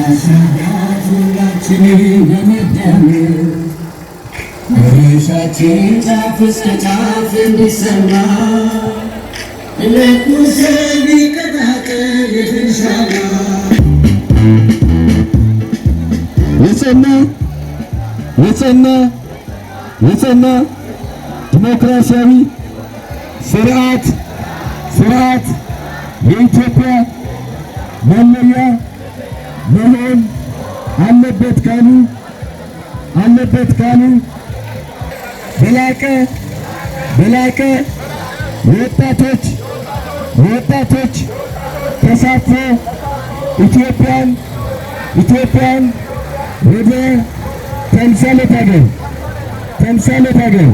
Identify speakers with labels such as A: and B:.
A: ማስረዳት ሁላችንን ለመደም ርዕሳችን ጫፍ እስከ ጫፍ እንዲሰማ ለቁሰብ ይቀጣቀል የፍንሻማ የጸና ዲሞክራሲያዊ ስርዓት የኢትዮጵያ መለያ መሆን አለበት ካሉ በላቀ ወጣቶች ተሳትፎ ኢትዮጵያን ወደ ተምሳሌት ሀገር